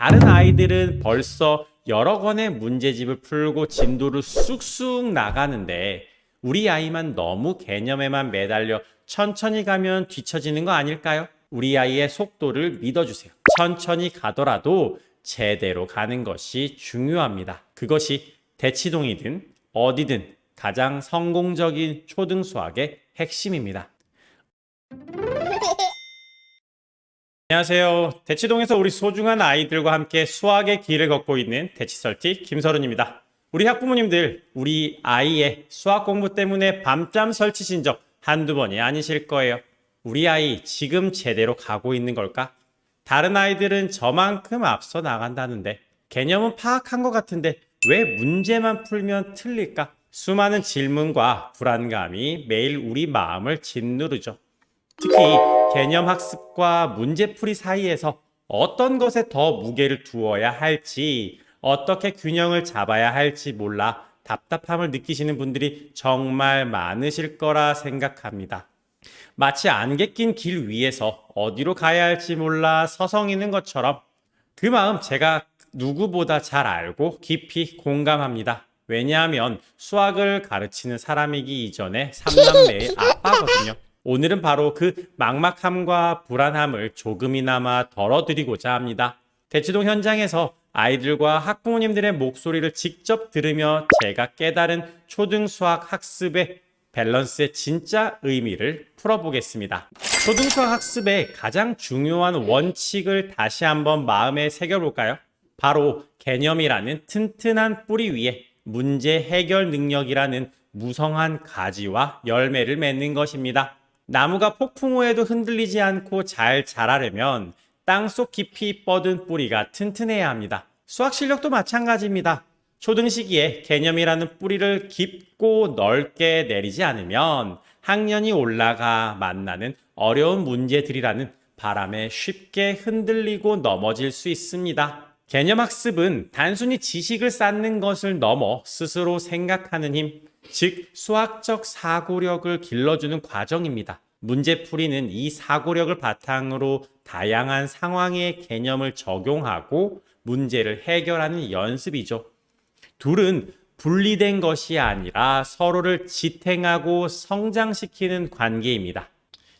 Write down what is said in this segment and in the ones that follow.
다른 아이들은 벌써 여러 권의 문제집을 풀고 진도를 쑥쑥 나가는데 우리 아이만 너무 개념에만 매달려 천천히 가면 뒤처지는 거 아닐까요? 우리 아이의 속도를 믿어주세요. 천천히 가더라도 제대로 가는 것이 중요합니다. 그것이 대치동이든 어디든 가장 성공적인 초등수학의 핵심입니다. 안녕하세요. 대치동에서 우리 소중한 아이들과 함께 수학의 길을 걷고 있는 대치설티 김서른입니다. 우리 학부모님들, 우리 아이의 수학 공부 때문에 밤잠 설치신 적 한두 번이 아니실 거예요. 우리 아이 지금 제대로 가고 있는 걸까? 다른 아이들은 저만큼 앞서 나간다는데 개념은 파악한 것 같은데 왜 문제만 풀면 틀릴까? 수많은 질문과 불안감이 매일 우리 마음을 짓누르죠. 특히 개념 학습과 문제풀이 사이에서 어떤 것에 더 무게를 두어야 할지, 어떻게 균형을 잡아야 할지 몰라 답답함을 느끼시는 분들이 정말 많으실 거라 생각합니다. 마치 안개 낀 길 위에서 어디로 가야 할지 몰라 서성이는 것처럼 그 마음 제가 누구보다 잘 알고 깊이 공감합니다. 왜냐하면 수학을 가르치는 사람이기 이전에 삼남매의 아빠거든요. 오늘은 바로 그 막막함과 불안함을 조금이나마 덜어드리고자 합니다. 대치동 현장에서 아이들과 학부모님들의 목소리를 직접 들으며 제가 깨달은 초등수학 학습의 밸런스의 진짜 의미를 풀어보겠습니다. 초등수학 학습의 가장 중요한 원칙을 다시 한번 마음에 새겨볼까요? 바로 개념이라는 튼튼한 뿌리 위에 문제 해결 능력이라는 무성한 가지와 열매를 맺는 것입니다. 나무가 폭풍 후에도 흔들리지 않고 잘 자라려면 땅속 깊이 뻗은 뿌리가 튼튼해야 합니다. 수학 실력도 마찬가지입니다. 초등 시기에 개념이라는 뿌리를 깊고 넓게 내리지 않으면 학년이 올라가 만나는 어려운 문제들이라는 바람에 쉽게 흔들리고 넘어질 수 있습니다. 개념 학습은 단순히 지식을 쌓는 것을 넘어 스스로 생각하는 힘, 즉 수학적 사고력을 길러주는 과정입니다. 문제풀이는 이 사고력을 바탕으로 다양한 상황의 개념을 적용하고 문제를 해결하는 연습이죠. 둘은 분리된 것이 아니라 서로를 지탱하고 성장시키는 관계입니다.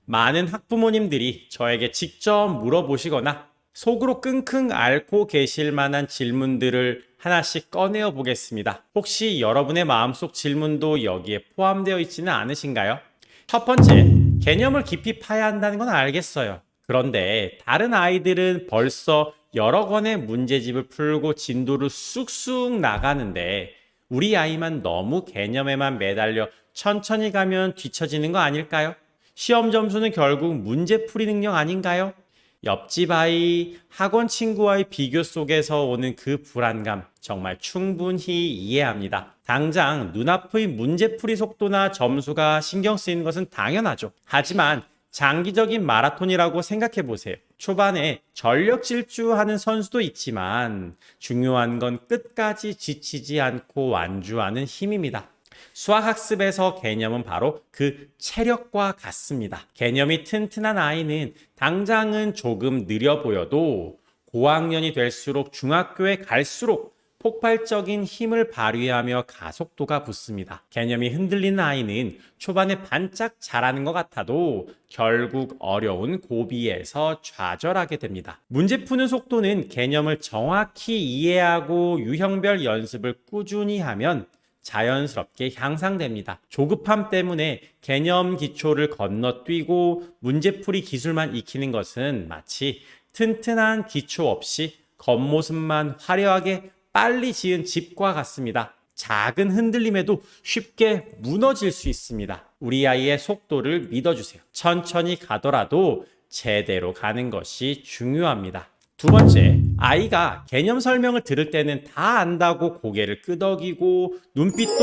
많은 학부모님들이 저에게 직접 물어보시거나 속으로 끙끙 앓고 계실 만한 질문들을 하나씩 꺼내어 보겠습니다. 혹시 여러분의 마음속 질문도 여기에 포함되어 있지는 않으신가요? 첫 번째, 개념을 깊이 파야 한다는 건 알겠어요. 그런데 다른 아이들은 벌써 여러 권의 문제집을 풀고 진도를 쑥쑥 나가는데 우리 아이만 너무 개념에만 매달려 천천히 가면 뒤처지는 거 아닐까요? 시험 점수는 결국 문제풀이 능력 아닌가요? 옆집 아이, 학원 친구와의 비교 속에서 오는 그 불안감 정말 충분히 이해합니다. 당장 눈앞의 문제풀이 속도나 점수가 신경 쓰이는 것은 당연하죠. 하지만 장기적인 마라톤이라고 생각해 보세요. 초반에 전력 질주하는 선수도 있지만 중요한 건 끝까지 지치지 않고 완주하는 힘입니다. 수학학습에서 개념은 바로 그 체력과 같습니다. 개념이 튼튼한 아이는 당장은 조금 느려 보여도 고학년이 될수록 중학교에 갈수록 폭발적인 힘을 발휘하며 가속도가 붙습니다. 개념이 흔들리는 아이는 초반에 반짝 잘하는 것 같아도 결국 어려운 고비에서 좌절하게 됩니다. 문제 푸는 속도는 개념을 정확히 이해하고 유형별 연습을 꾸준히 하면 자연스럽게 향상됩니다. 조급함 때문에 개념 기초를 건너뛰고 문제풀이 기술만 익히는 것은 마치 튼튼한 기초 없이 겉모습만 화려하게 빨리 지은 집과 같습니다. 작은 흔들림에도 쉽게 무너질 수 있습니다. 우리 아이의 속도를 믿어주세요. 천천히 가더라도 제대로 가는 것이 중요합니다. 두 번째, 아이가 개념 설명을 들을 때는 다 안다고 고개를 끄덕이고 눈빛도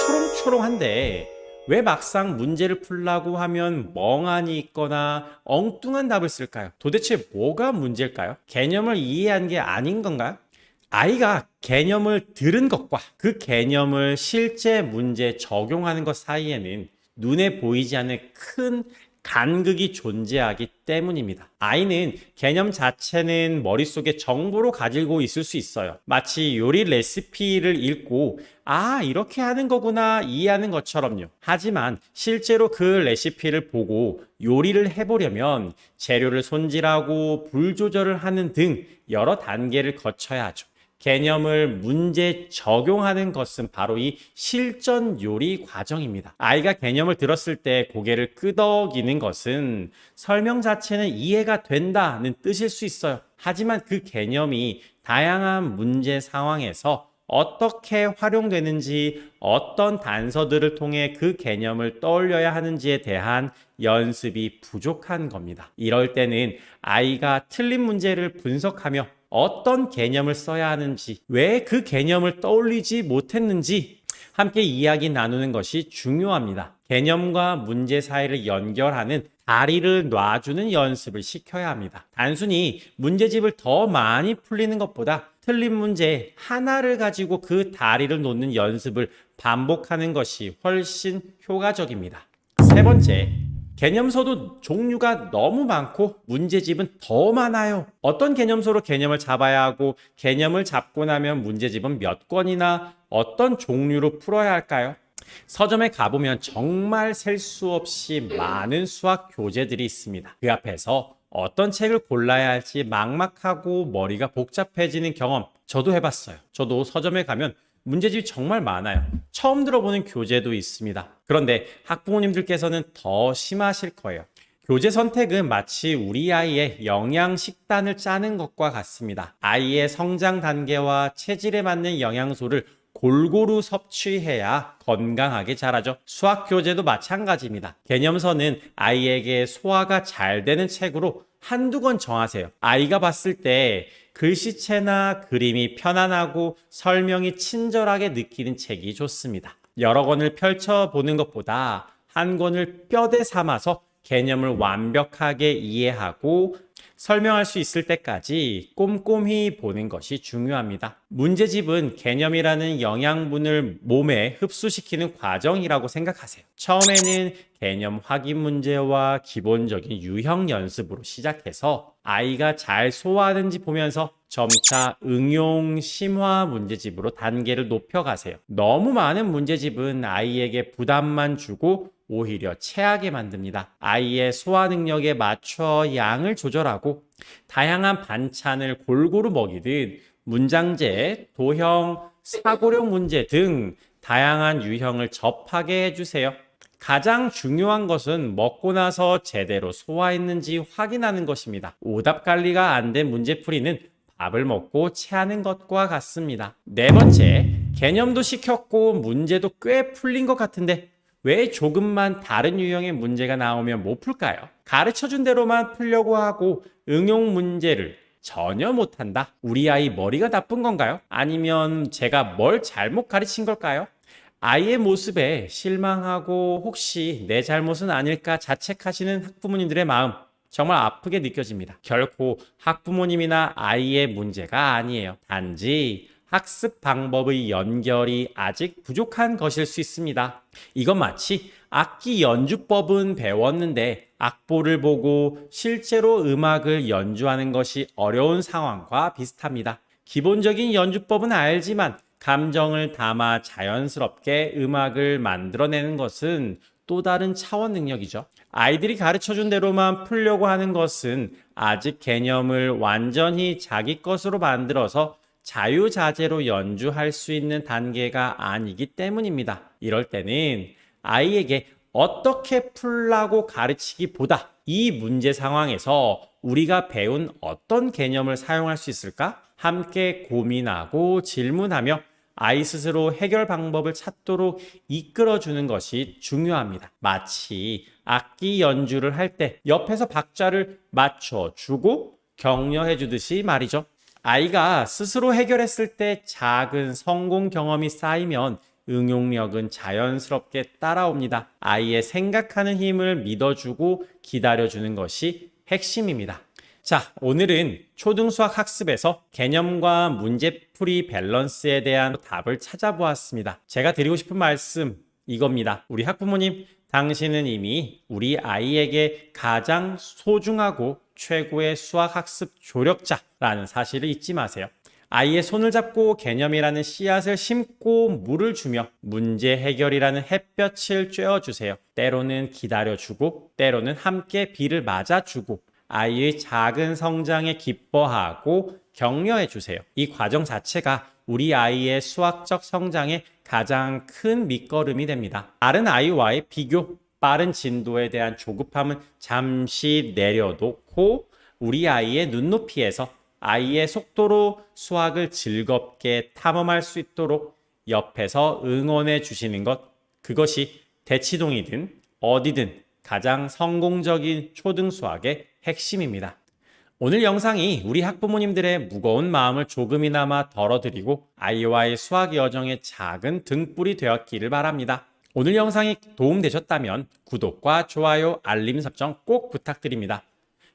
초롱초롱한데 왜 막상 문제를 풀라고 하면 멍하니 있거나 엉뚱한 답을 쓸까요? 도대체 뭐가 문제일까요? 개념을 이해한 게 아닌 건가요? 아이가 개념을 들은 것과 그 개념을 실제 문제에 적용하는 것 사이에는 눈에 보이지 않는 큰 간극이 존재하기 때문입니다. 아이는 개념 자체는 머릿속에 정보로 가지고 있을 수 있어요. 마치 요리 레시피를 읽고 이렇게 하는 거구나 이해하는 것처럼요. 하지만 실제로 그 레시피를 보고 요리를 해보려면 재료를 손질하고 불 조절을 하는 등 여러 단계를 거쳐야 하죠. 개념을 문제 적용하는 것은 바로 이 실전 요리 과정입니다. 아이가 개념을 들었을 때 고개를 끄덕이는 것은 설명 자체는 이해가 된다는 뜻일 수 있어요. 하지만 그 개념이 다양한 문제 상황에서 어떻게 활용되는지, 어떤 단서들을 통해 그 개념을 떠올려야 하는지에 대한 연습이 부족한 겁니다. 이럴 때는 아이가 틀린 문제를 분석하며 어떤 개념을 써야 하는지, 왜 그 개념을 떠올리지 못했는지 함께 이야기 나누는 것이 중요합니다. 개념과 문제 사이를 연결하는 다리를 놔주는 연습을 시켜야 합니다. 단순히 문제집을 더 많이 풀리는 것보다 틀린 문제 하나를 가지고 그 다리를 놓는 연습을 반복하는 것이 훨씬 효과적입니다. 세 번째, 개념서도 종류가 너무 많고 문제집은 더 많아요. 어떤 개념서로 개념을 잡아야 하고 개념을 잡고 나면 문제집은 몇 권이나 어떤 종류로 풀어야 할까요? 서점에 가보면 정말 셀 수 없이 많은 수학 교재들이 있습니다. 그 앞에서 어떤 책을 골라야 할지 막막하고 머리가 복잡해지는 경험 저도 해봤어요. 저도 서점에 가면 문제집이 정말 많아요. 처음 들어보는 교재도 있습니다. 그런데 학부모님들께서는 더 심하실 거예요. 교재 선택은 마치 우리 아이의 영양 식단을 짜는 것과 같습니다. 아이의 성장 단계와 체질에 맞는 영양소를 골고루 섭취해야 건강하게 자라죠. 수학 교재도 마찬가지입니다. 개념서는 아이에게 소화가 잘 되는 책으로 한두 권 정하세요. 아이가 봤을 때 글씨체나 그림이 편안하고 설명이 친절하게 느끼는 책이 좋습니다. 여러 권을 펼쳐보는 것보다 한 권을 뼈대 삼아서 개념을 완벽하게 이해하고 설명할 수 있을 때까지 꼼꼼히 보는 것이 중요합니다. 문제집은 개념이라는 영양분을 몸에 흡수시키는 과정이라고 생각하세요. 처음에는 개념 확인 문제와 기본적인 유형 연습으로 시작해서 아이가 잘 소화하는지 보면서 점차 응용 심화 문제집으로 단계를 높여가세요. 너무 많은 문제집은 아이에게 부담만 주고 오히려 체하게 만듭니다. 아이의 소화 능력에 맞춰 양을 조절하고 다양한 반찬을 골고루 먹이듯 문장제, 도형, 사고력 문제 등 다양한 유형을 접하게 해주세요. 가장 중요한 것은 먹고 나서 제대로 소화했는지 확인하는 것입니다. 오답 관리가 안 된 문제풀이는 밥을 먹고 체하는 것과 같습니다. 네 번째, 개념도 시켰고 문제도 꽤 풀린 것 같은데 왜 조금만 다른 유형의 문제가 나오면 못 풀까요? 가르쳐준 대로만 풀려고 하고 응용 문제를 전혀 못한다? 우리 아이 머리가 나쁜 건가요? 아니면 제가 뭘 잘못 가르친 걸까요? 아이의 모습에 실망하고 혹시 내 잘못은 아닐까 자책하시는 학부모님들의 마음 정말 아프게 느껴집니다. 결코 학부모님이나 아이의 문제가 아니에요. 단지 학습 방법의 연결이 아직 부족한 것일 수 있습니다. 이건 마치 악기 연주법은 배웠는데 악보를 보고 실제로 음악을 연주하는 것이 어려운 상황과 비슷합니다. 기본적인 연주법은 알지만 감정을 담아 자연스럽게 음악을 만들어내는 것은 또 다른 차원 능력이죠. 아이들이 가르쳐준 대로만 풀려고 하는 것은 아직 개념을 완전히 자기 것으로 만들어서 자유자재로 연주할 수 있는 단계가 아니기 때문입니다. 이럴 때는 아이에게 어떻게 풀라고 가르치기보다 이 문제 상황에서 우리가 배운 어떤 개념을 사용할 수 있을까? 함께 고민하고 질문하며 아이 스스로 해결 방법을 찾도록 이끌어주는 것이 중요합니다. 마치 악기 연주를 할 때 옆에서 박자를 맞춰주고 격려해주듯이 말이죠. 아이가 스스로 해결했을 때 작은 성공 경험이 쌓이면 응용력은 자연스럽게 따라옵니다. 아이의 생각하는 힘을 믿어주고 기다려주는 것이 핵심입니다. 자, 오늘은 초등수학 학습에서 개념과 문제풀이 밸런스에 대한 답을 찾아보았습니다. 제가 드리고 싶은 말씀, 이겁니다. 우리 학부모님, 당신은 이미 우리 아이에게 가장 소중하고 최고의 수학학습 조력자라는 사실을 잊지 마세요. 아이의 손을 잡고 개념이라는 씨앗을 심고 물을 주며 문제 해결이라는 햇볕을 쬐어주세요. 때로는 기다려주고 때로는 함께 비를 맞아주고 아이의 작은 성장에 기뻐하고 격려해주세요. 이 과정 자체가 우리 아이의 수학적 성장에 가장 큰 밑거름이 됩니다. 다른 아이와의 비교, 빠른 진도에 대한 조급함은 잠시 내려놓고 우리 아이의 눈높이에서 아이의 속도로 수학을 즐겁게 탐험할 수 있도록 옆에서 응원해 주시는 것, 그것이 대치동이든 어디든 가장 성공적인 초등수학의 핵심입니다. 오늘 영상이 우리 학부모님들의 무거운 마음을 조금이나마 덜어드리고 아이와의 수학 여정의 작은 등불이 되었기를 바랍니다. 오늘 영상이 도움되셨다면 구독과 좋아요, 알림 설정 꼭 부탁드립니다.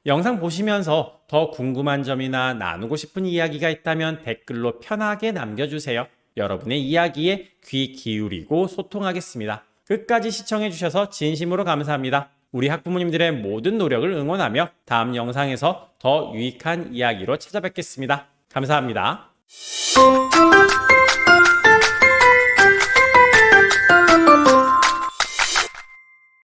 영상 보시면서 더 궁금한 점이나 나누고 싶은 이야기가 있다면 댓글로 편하게 남겨주세요. 여러분의 이야기에 귀 기울이고 소통하겠습니다. 끝까지 시청해주셔서 진심으로 감사합니다. 우리 학부모님들의 모든 노력을 응원하며 다음 영상에서 더 유익한 이야기로 찾아뵙겠습니다. 감사합니다.